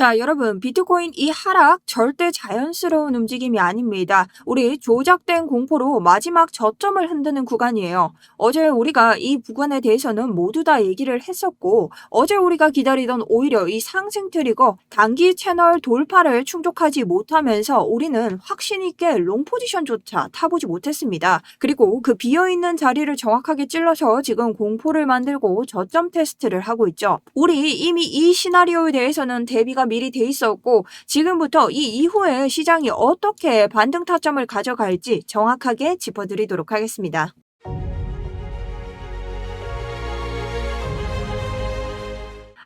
자, 여러분, 비트코인 이 하락 절대 자연스러운 움직임이 아닙니다. 우리 조작된 공포로 마지막 저점을 흔드는 구간이에요. 어제 우리가 이 구간에 대해서는 모두 다 얘기를 했었고, 어제 우리가 기다리던 오히려 이 상승 트리거 단기 채널 돌파를 충족하지 못하면서 우리는 확신 있게 롱 포지션조차 타보지 못했습니다. 그리고 그 비어있는 자리를 정확하게 찔러서 지금 공포를 만들고 저점 테스트를 하고 있죠. 우리 이미 이 시나리오에 대해서는 대비가 미리 돼 있었고, 지금부터 이 이후에 시장이 어떻게 반등 타점을 가져갈지 정확하게 짚어드리도록 하겠습니다.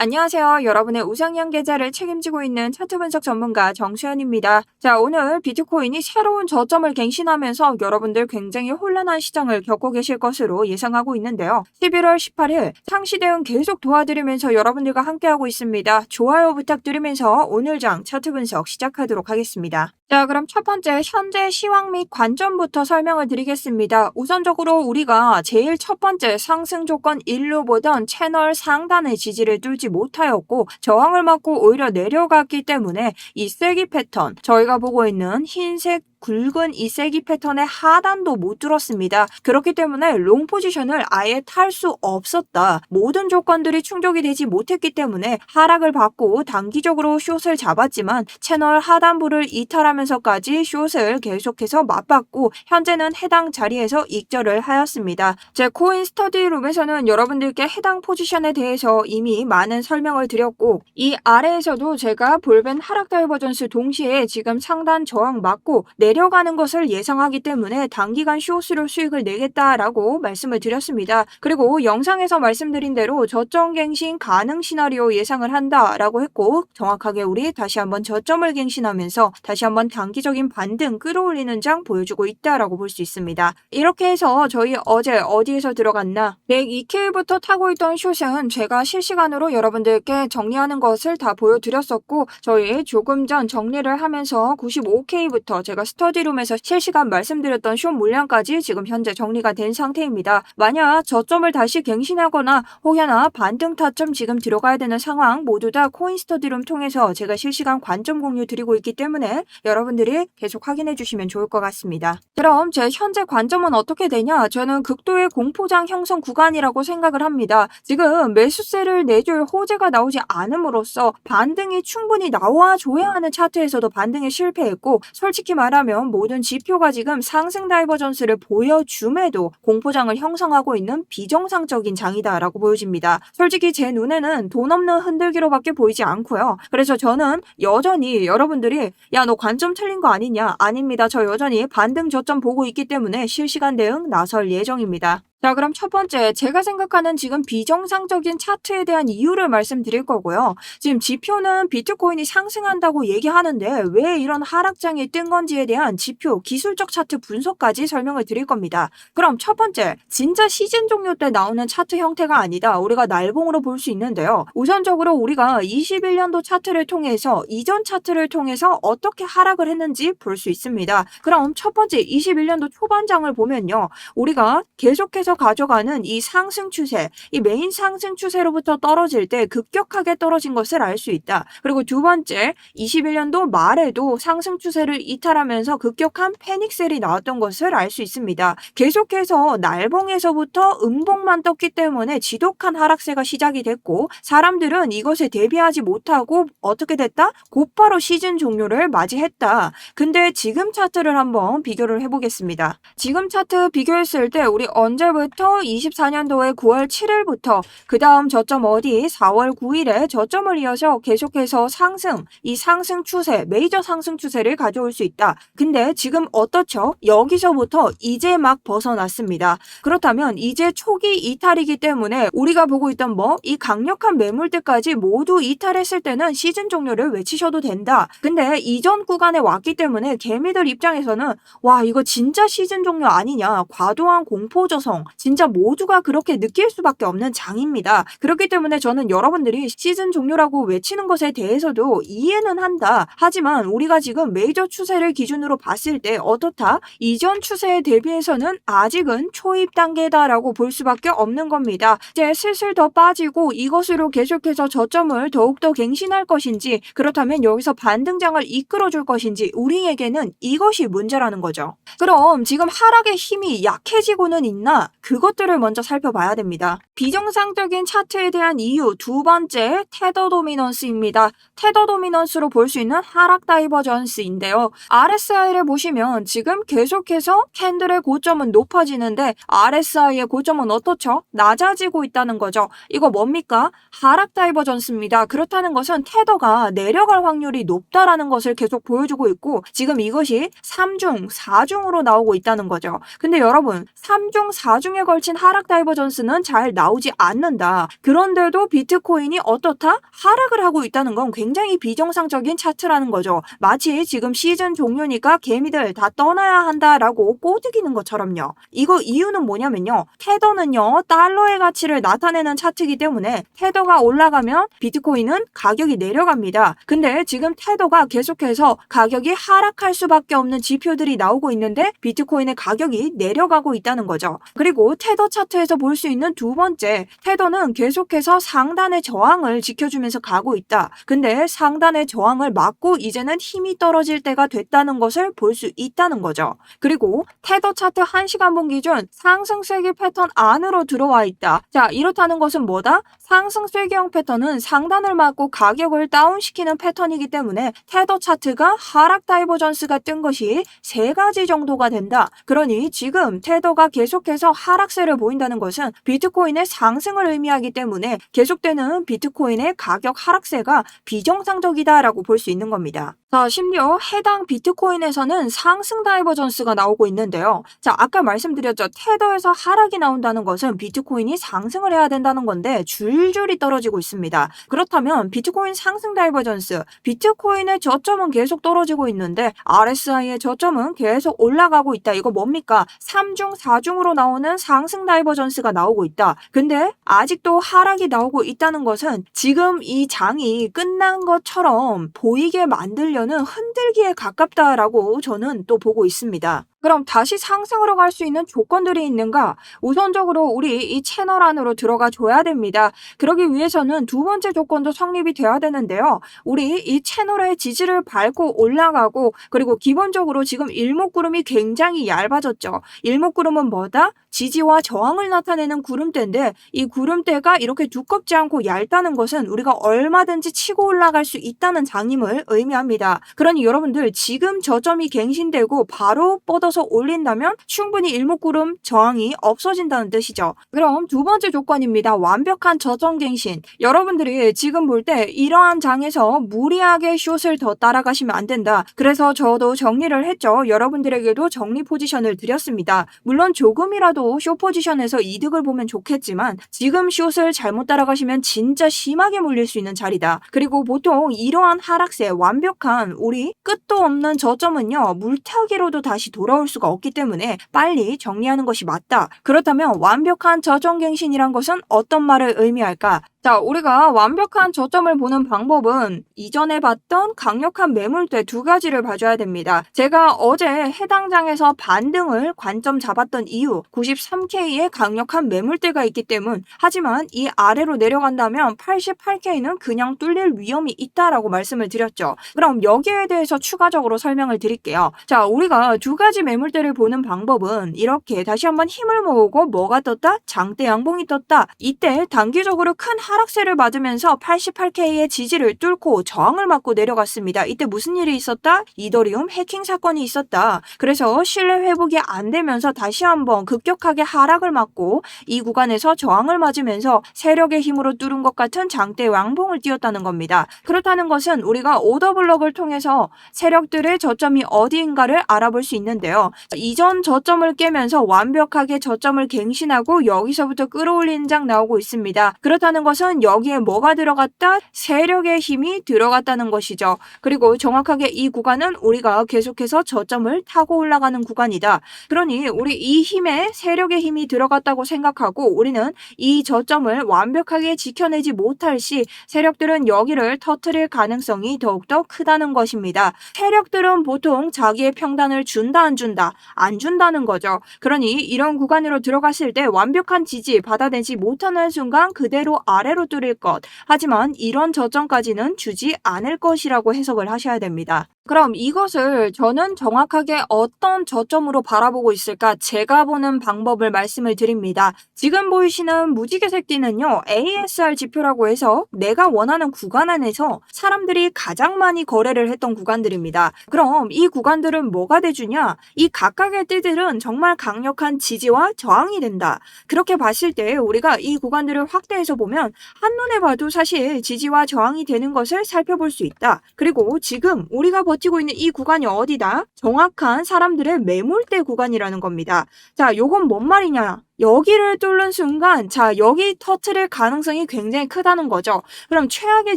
안녕하세요. 여러분의 우상향 계좌를 책임지고 있는 차트 분석 전문가 정수현입니다. 자, 오늘 비트코인이 새로운 저점을 갱신하면서 여러분들 굉장히 혼란한 시장을 겪고 계실 것으로 예상하고 있는데요. 11월 18일 상시 대응 계속 도와드리면서 여러분들과 함께하고 있습니다. 좋아요 부탁드리면서 오늘 장 차트 분석 시작하도록 하겠습니다. 자, 그럼 첫 번째 현재 시황 및 관점부터 설명을 드리겠습니다. 우선적으로 우리가 제일 첫 번째 상승 조건 1로 보던 채널 상단의 지지를 뚫지 못하였고 저항을 맞고 오히려 내려갔기 때문에 이 쐐기 패턴, 저희가 보고 있는 흰색 굵은 이 쐐기 패턴의 하단도 못 뚫었습니다. 그렇기 때문에 롱 포지션을 아예 탈 수 없었다. 모든 조건들이 충족이 되지 못했기 때문에 하락을 받고 단기적으로 숏을 잡았지만 채널 하단부를 이탈하면서까지 숏을 계속해서 맞받고 현재는 해당 자리에서 익절을 하였습니다. 제 코인 스터디룸에서는 여러분들께 해당 포지션에 대해서 이미 많은 설명을 드렸고, 이 아래에서도 제가 볼벤 하락 다이버전스 동시에 지금 상단 저항 맞고 내려가는 것을 예상하기 때문에 단기간 숏으로 수익을 내겠다라고 말씀을 드렸습니다. 그리고 영상에서 말씀드린 대로 저점 갱신 가능 시나리오 예상을 한다라고 했고, 정확하게 우리 다시 한번 저점을 갱신하면서 다시 한번 단기적인 반등 끌어올리는 장 보여주고 있다라고 볼 수 있습니다. 이렇게 해서 저희 어제 어디에서 들어갔나? 102K부터 타고 있던 숏은 제가 실시간으로 여러분들께 정리하는 것을 다 보여드렸었고, 저희 조금 전 정리를 하면서 95K부터 제가 스터디룸에서 실시간 말씀드렸던 숏 물량까지 지금 현재 정리가 된 상태입니다. 만약 저점을 다시 갱신하거나 혹여나 반등 타점 지금 들어가야 되는 상황 모두 다 코인 스터디룸 통해서 제가 실시간 관점 공유 드리고 있기 때문에 여러분들이 계속 확인해 주시면 좋을 것 같습니다. 그럼 제 현재 관점은 어떻게 되냐? 저는 극도의 공포장 형성 구간이라고 생각을 합니다. 지금 매수세를 내줄 호재가 나오지 않음으로써 반등이 충분히 나와줘야 하는 차트에서도 반등에 실패했고, 솔직히 말하면 모든 지표가 지금 상승 다이버전스를 보여줌에도 공포장을 형성하고 있는 비정상적인 장이다라고 보여집니다. 솔직히 제 눈에는 돈 없는 흔들기로밖에 보이지 않고요. 그래서 저는 여전히 여러분들이 야, 너 관점 틀린 거 아니냐? 아닙니다. 저 여전히 반등 저점 보고 있기 때문에 실시간 대응 나설 예정입니다. 자, 그럼 첫 번째 제가 생각하는 지금 비정상적인 차트에 대한 이유를 말씀드릴 거고요. 지금 지표는 비트코인이 상승한다고 얘기하는데 왜 이런 하락장이 뜬 건지에 대한 지표, 기술적 차트 분석까지 설명을 드릴 겁니다. 그럼 첫 번째, 진짜 시즌 종료 때 나오는 차트 형태가 아니다. 우리가 날봉으로 볼 수 있는데요. 우선적으로 우리가 21년도 차트를 통해서 이전 차트를 통해서 어떻게 하락을 했는지 볼 수 있습니다. 그럼 첫 번째 21년도 초반장을 보면요. 우리가 계속해서 가져가는 이 상승 추세, 이 메인 상승 추세로부터 떨어질 때 급격하게 떨어진 것을 알 수 있다. 그리고 두 번째, 21년도 말에도 상승 추세를 이탈하면서 급격한 패닉셀이 나왔던 것을 알 수 있습니다. 계속해서 날봉에서부터 음봉만 떴기 때문에 지독한 하락세가 시작이 됐고, 사람들은 이것에 대비하지 못하고 어떻게 됐다? 곧바로 시즌 종료를 맞이했다. 근데 지금 차트를 한번 비교를 해보겠습니다. 지금 차트 비교했을 때 우리 언제부터 24년도에 9월 7일부터 그 다음 저점 어디 4월 9일에 저점을 이어서 계속해서 상승, 이 상승 추세, 메이저 상승 추세를 가져올 수 있다. 근데 지금 어떻죠? 여기서부터 이제 막 벗어났습니다. 그렇다면 이제 초기 이탈이기 때문에 우리가 보고 있던 이 강력한 매물대까지 모두 이탈했을 때는 시즌 종료를 외치셔도 된다. 근데 이전 구간에 왔기 때문에 개미들 입장에서는 와, 이거 진짜 시즌 종료 아니냐, 과도한 공포 조성, 진짜 모두가 그렇게 느낄 수밖에 없는 장입니다. 그렇기 때문에 저는 여러분들이 시즌 종료라고 외치는 것에 대해서도 이해는 한다. 하지만 우리가 지금 메이저 추세를 기준으로 봤을 때 어떻다? 이전 추세에 대비해서는 아직은 초입 단계다라고 볼 수밖에 없는 겁니다. 이제 슬슬 더 빠지고 이것으로 계속해서 저점을 더욱더 갱신할 것인지, 그렇다면 여기서 반등장을 이끌어줄 것인지 우리에게는 이것이 문제라는 거죠. 그럼 지금 하락의 힘이 약해지고는 있나? 그것들을 먼저 살펴봐야 됩니다. 비정상적인 차트에 대한 이유 두 번째, 테더 도미넌스입니다. 테더 도미넌스로 볼 수 있는 하락 다이버전스인데요. RSI를 보시면 지금 계속해서 캔들의 고점은 높아지는데 RSI의 고점은 어떻죠? 낮아지고 있다는 거죠. 이거 뭡니까? 하락 다이버전스입니다. 그렇다는 것은 테더가 내려갈 확률이 높다라는 것을 계속 보여주고 있고, 지금 이것이 3중, 4중으로 나오고 있다는 거죠. 근데 여러분, 3중, 4중에 걸친 하락 다이버전스는 잘 나오지 않는다. 그런데도 비트코인이 어떻다? 하락을 하고 있다는 건 굉장히 비정상적인 차트라는 거죠. 마치 지금 시즌 종료니까 개미들 다 떠나야 한다라고 꼬드기는 것처럼요. 이거 이유는 뭐냐면요. 테더는요, 달러의 가치를 나타내는 차트이기 때문에 테더가 올라가면 비트코인은 가격이 내려갑니다. 근데 지금 테더가 계속해서 가격이 하락할 수밖에 없는 지표들이 나오고 있는데 비트코인의 가격이 내려가고 있다는 거죠. 그리고 테더 차트에서 볼 수 있는 두 번째, 테더는 계속해서 상단의 저항을 지켜주면서 가고 있다. 근데 상단의 저항을 막고 이제는 힘이 떨어질 때가 됐다는 것을 볼 수 있다는 거죠. 그리고 테더 차트 1시간 분 기준 상승 쐐기 패턴 안으로 들어와 있다. 자, 이렇다는 것은 뭐다? 상승 쐐기형 패턴은 상단을 막고 가격을 다운시키는 패턴이기 때문에 테더 차트가 하락 다이버전스가 뜬 것이 3가지 정도가 된다. 그러니 지금 테더가 계속해서 하락세를 보인다는 것은 비트코인의 상승을 의미하기 때문에 계속되는 비트코인의 가격 하락세가 비정상적이다라고 볼 수 있는 겁니다. 자, 심지어 해당 비트코인에서는 상승 다이버전스가 나오고 있는데요. 자, 아까 말씀드렸죠. 테더에서 하락이 나온다는 것은 비트코인이 상승을 해야 된다는 건데 줄줄이 떨어지고 있습니다. 그렇다면 비트코인 상승 다이버전스, 비트코인의 저점은 계속 떨어지고 있는데 RSI의 저점은 계속 올라가고 있다. 이거 뭡니까? 3중, 4중으로 나오는 상승 다이버전스가 나오고 있다. 근데 아직도 하락이 나오고 있다는 것은 지금 이 장이 끝난 것처럼 보이게 만들려는 흔들기에 가깝다라고 저는 또 보고 있습니다. 그럼 다시 상승으로 갈 수 있는 조건들이 있는가? 우선적으로 우리 이 채널 안으로 들어가 줘야 됩니다. 그러기 위해서는 두 번째 조건도 성립이 돼야 되는데요. 우리 이 채널의 지지를 밟고 올라가고, 그리고 기본적으로 지금 일목구름이 굉장히 얇아졌죠. 일목구름은 뭐다? 지지와 저항을 나타내는 구름대인데 이 구름대가 이렇게 두껍지 않고 얇다는 것은 우리가 얼마든지 치고 올라갈 수 있다는 장임을 의미합니다. 그러니 여러분들 지금 저점이 갱신되고 바로 뻗어서 올린다면 충분히 일목구름 저항이 없어진다는 뜻이죠. 그럼 두 번째 조건입니다. 완벽한 저점 갱신. 여러분들이 지금 볼 때 이러한 장에서 무리하게 숏을 더 따라가시면 안 된다. 그래서 저도 정리를 했죠. 여러분들에게도 정리 포지션을 드렸습니다. 물론 조금이라도 숏 포지션에서 이득을 보면 좋겠지만 지금 숏을 잘못 따라가시면 진짜 심하게 물릴 수 있는 자리다. 그리고 보통 이러한 하락세, 완벽한 우리 끝도 없는 저점은요, 물타기로도 다시 돌아올 수가 없기 때문에 빨리 정리하는 것이 맞다. 그렇다면 완벽한 저점갱신이란 것은 어떤 말을 의미할까? 자, 우리가 완벽한 저점을 보는 방법은 이전에 봤던 강력한 매물대 두 가지를 봐줘야 됩니다. 제가 어제 해당 장에서 반등을 관점 잡았던 이유, 93K의 강력한 매물대가 있기 때문. 하지만 이 아래로 내려간다면 88K는 그냥 뚫릴 위험이 있다라고 말씀을 드렸죠. 그럼 여기에 대해서 추가적으로 설명을 드릴게요. 자, 우리가 두 가지 매물대를 보는 방법은 이렇게 다시 한번 힘을 모으고 뭐가 떴다? 장대 양봉이 떴다. 이때 단기적으로 큰 하락세를 맞으면서 88K의 지지를 뚫고 저항을 맞고 내려갔습니다. 이때 무슨 일이 있었다? 이더리움 해킹 사건이 있었다. 그래서 신뢰 회복이 안 되면서 다시 한번 급격하게 하락을 맞고 이 구간에서 저항을 맞으면서 세력의 힘으로 뚫은 것 같은 장대 양봉을 띄웠다는 겁니다. 그렇다는 것은 우리가 오더블럭을 통해서 세력들의 저점이 어디인가를 알아볼 수 있는데요. 이전 저점을 깨면서 완벽하게 저점을 갱신하고 여기서부터 끌어올리는 장 나오고 있습니다. 그렇다는 것은 이것은 여기에 뭐가 들어갔다? 세력의 힘이 들어갔다는 것이죠. 그리고 정확하게 이 구간은 우리가 계속해서 저점을 타고 올라가는 구간이다. 그러니 우리 이 힘에 세력의 힘이 들어갔다고 생각하고 우리는 이 저점을 완벽하게 지켜내지 못할 시 세력들은 여기를 터뜨릴 가능성이 더욱더 크다는 것입니다. 세력들은 보통 자기의 평단을 준다 안 준다? 안 준다는 거죠. 그러니 이런 구간으로 들어갔을 때 완벽한 지지 받아내지 못하는 순간 그대로 아래로 뚫릴 것. 하지만 이런 저점까지는 주지 않을 것이라고 해석을 하셔야 됩니다. 그럼 이것을 저는 정확하게 어떤 저점으로 바라보고 있을까? 제가 보는 방법을 말씀을 드립니다. 지금 보이시는 무지개색 띠는요, ASR 지표라고 해서 내가 원하는 구간 안에서 사람들이 가장 많이 거래를 했던 구간들입니다. 그럼 이 구간들은 뭐가 돼주냐? 이 각각의 띠들은 정말 강력한 지지와 저항이 된다. 그렇게 봤을 때 우리가 이 구간들을 확대해서 보면 한눈에 봐도 사실 지지와 저항이 되는 것을 살펴볼 수 있다. 그리고 지금 우리가 버티고 있는 이 구간이 어디다? 정확한 사람들의 매물대 구간이라는 겁니다. 자, 요건 뭔 말이냐? 여기를 뚫는 순간 자 여기 터트릴 가능성이 굉장히 크다는 거죠. 그럼 최악의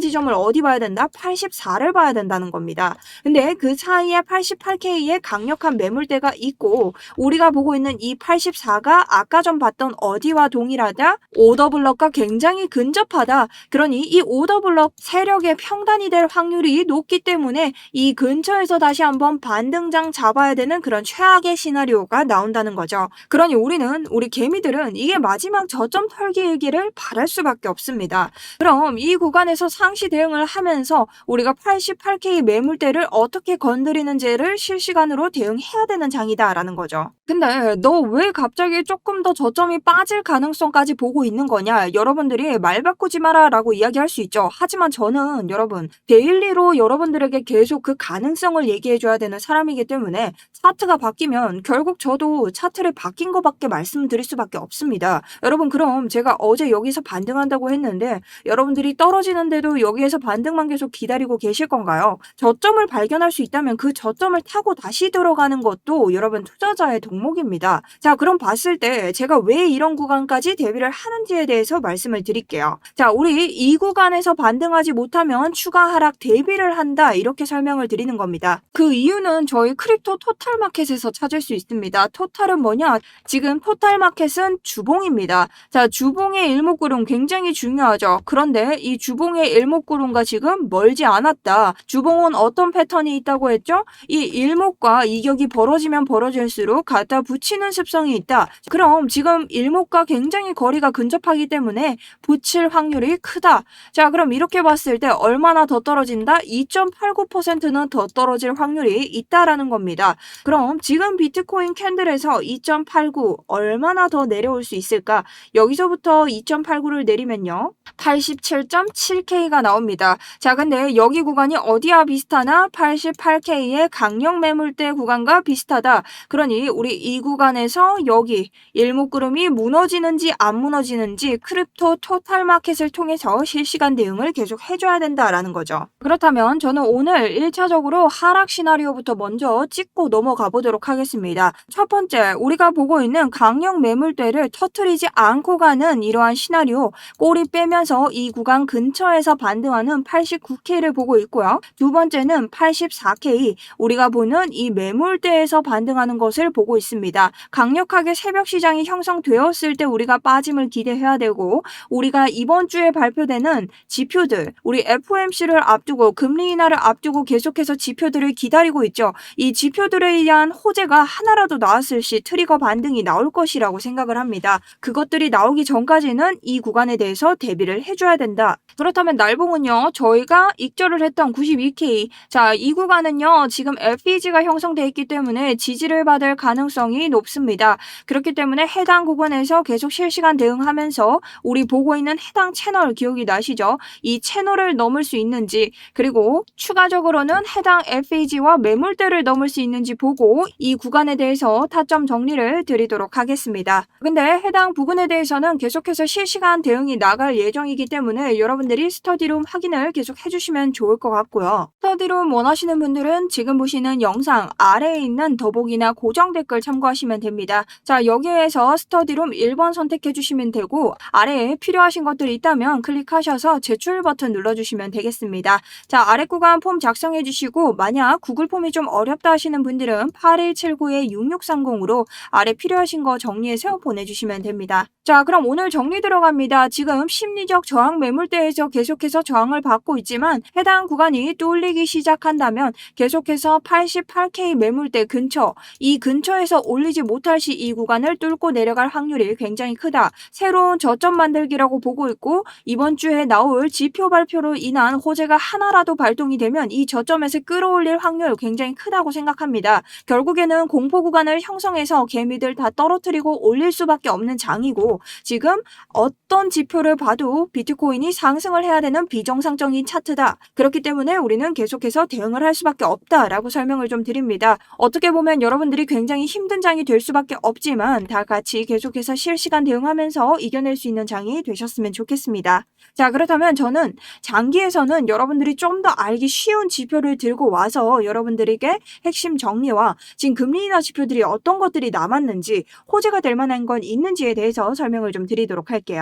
지점을 어디 봐야 된다? 84를 봐야 된다는 겁니다. 근데 그 사이에 88K의 강력한 매물대가 있고 우리가 보고 있는 이 84가 아까 전 봤던 어디와 동일하다? 오더블럭과 굉장히 근접하다. 그러니 이 오더블럭 세력의 평단이 될 확률이 높기 때문에 이 근처에서 다시 한번 반등장 잡아야 되는 그런 최악의 시나리오가 나온다는 거죠. 그러니 우리는 우리 개미들은 이게 마지막 저점 털기이기를 바랄 수밖에 없습니다. 그럼 이 구간에서 상시 대응을 하면서 우리가 88K 매물대를 어떻게 건드리는지를 실시간으로 대응해야 되는 장이다라는 거죠. 근데 너 왜 갑자기 조금 더 저점이 빠질 가능성까지 보고 있는 거냐? 여러분들이 말 바꾸지 마라 라고 이야기할 수 있죠. 하지만 저는 여러분 데일리로 여러분들에게 계속 그 가능성을 얘기해 줘야 되는 사람이기 때문에 차트가 바뀌면 결국 저도 차트를 바뀐 것밖에 말씀드릴 수밖에 없습니다. 여러분 그럼 제가 어제 여기서 반등한다고 했는데 여러분들이 떨어지는데도 여기에서 반등만 계속 기다리고 계실 건가요? 저점을 발견할 수 있다면 그 저점을 타고 다시 들어가는 것도 여러분 투자자의 덕목입니다. 자, 그럼 봤을 때 제가 왜 이런 구간까지 대비를 하는지에 대해서 말씀을 드릴게요. 자, 우리 이 구간에서 반등하지 못하면 추가 하락 대비를 한다 이렇게 설명을 드리는 겁니다. 그 이유는 저희 크립토 토탈마켓에서 찾을 수 있습니다. 토탈은 뭐냐? 지금 토탈마켓은 주봉입니다. 자, 주봉의 일목구름 굉장히 중요하죠. 그런데 이 주봉의 일목구름과 지금 멀지 않았다. 주봉은 어떤 패턴이 있다고 했죠? 이 일목과 이격이 벌어지면 벌어질수록 갖다 붙이는 습성이 있다. 그럼 지금 일목과 굉장히 거리가 근접하기 때문에 붙일 확률이 크다. 자, 그럼 이렇게 봤을 때 얼마나 더 떨어진다? 2.89%는 더 떨어질 확률이 있다라는 겁니다. 그럼 지금 비트코인 캔들에서 2.89 얼마나 더 내려올 수 있을까? 여기서부터 2.89를 내리면요. 87.7K가 나옵니다. 자, 근데 여기 구간이 어디와 비슷하나? 88K의 강력 매물대 구간과 비슷하다. 그러니 우리 이 구간에서 여기 일목구름이 무너지는지 안 무너지는지 크립토 토탈마켓을 통해서 실시간 대응을 계속 해줘야 된다라는 거죠. 그렇다면 저는 오늘 1차적으로 하락 시나리오부터 먼저 찍고 넘어가 보도록 하겠습니다. 첫 번째, 우리가 보고 있는 강력 매물대를 터트리지 않고 가는 이러한 시나리오, 꼬리 빼면서 이 구간 근처에서 반등하는 89K를 보고 있고요. 두 번째는 84K, 우리가 보는 이 매물대에서 반등하는 것을 보고 있습니다. 강력하게 새벽 시장이 형성되었을 때 우리가 빠짐을 기대해야 되고 우리가 이번 주에 발표되는 지표들, 우리 FOMC를 앞두고 금리 인하를 앞두고 계속해서 지표들을 기다리고 있죠. 이 지표들에 의한 호재가 하나라도 나왔을 시 트리거 반등이 나올 것이라고 생각을 합니다. 그것들이 나오기 전까지는 이 구간에 대해서 대비를 해줘야 된다. 그렇다면 날봉은요, 저희가 익절을 했던 92K, 자, 이 구간은요 지금 FEG가 형성되어 있기 때문에 지지를 받을 가능성이 높습니다. 그렇기 때문에 해당 구간에서 계속 실시간 대응하면서 우리 보고 있는 해당 채널 기억이 나시죠? 이 채널을 넘을 수 있는지, 그리고 추가적으로는 해당 FEG와 매물대를 넘을 수 있는지 보고 이 구간에 대해서 타점 정리를 드리도록 하겠습니다. 있습니다. 근데 해당 부분에 대해서는 계속해서 실시간 대응이 나갈 예정이기 때문에 여러분들이 스터디룸 확인을 계속 해주시면 좋을 것 같고요. 스터디룸 원하시는 분들은 지금 보시는 영상 아래에 있는 더보기나 고정 댓글 참고하시면 됩니다. 자, 여기에서 스터디룸 1번 선택해 주시면 되고 아래에 필요하신 것들이 있다면 클릭하셔서 제출 버튼 눌러주시면 되겠습니다. 자, 아래 구간 폼 작성해 주시고 만약 구글 폼이 좀 어렵다 하시는 분들은 8179-6630으로 아래 필요하신 거 정리해서 보내주시면 됩니다. 자, 그럼 오늘 정리 들어갑니다. 지금 심리적 저항 매물대에서 계속해서 저항을 받고 있지만 해당 구간이 뚫리기 시작한다면 계속해서 88K 매물대 근처, 이 근처에서 올리지 못할 시 이 구간을 뚫고 내려갈 확률이 굉장히 크다. 새로운 저점 만들기라고 보고 있고 이번 주에 나올 지표 발표로 인한 호재가 하나라도 발동이 되면 이 저점에서 끌어올릴 확률 굉장히 크다고 생각합니다. 결국에는 공포 구간을 형성해서 개미들 다 떨어뜨리고 올릴 수밖에 없는 장이고 지금 어떤 지표를 봐도 비트코인이 상승을 해야 되는 비정상적인 차트다. 그렇기 때문에 우리는 계속해서 대응을 할 수밖에 없다라고 설명을 좀 드립니다. 어떻게 보면 여러분들이 굉장히 힘든 장이 될 수밖에 없지만 다 같이 계속해서 실시간 대응하면서 이겨낼 수 있는 장이 되셨으면 좋겠습니다. 자, 그렇다면 저는 장기에서는 여러분들이 좀 더 알기 쉬운 지표를 들고 와서 여러분들에게 핵심 정리와 지금 금리 인하 지표들이 어떤 것들이 남았는지 호재가 될 만한 건 있는지에 대해서 설명을 좀 드리도록 할게요.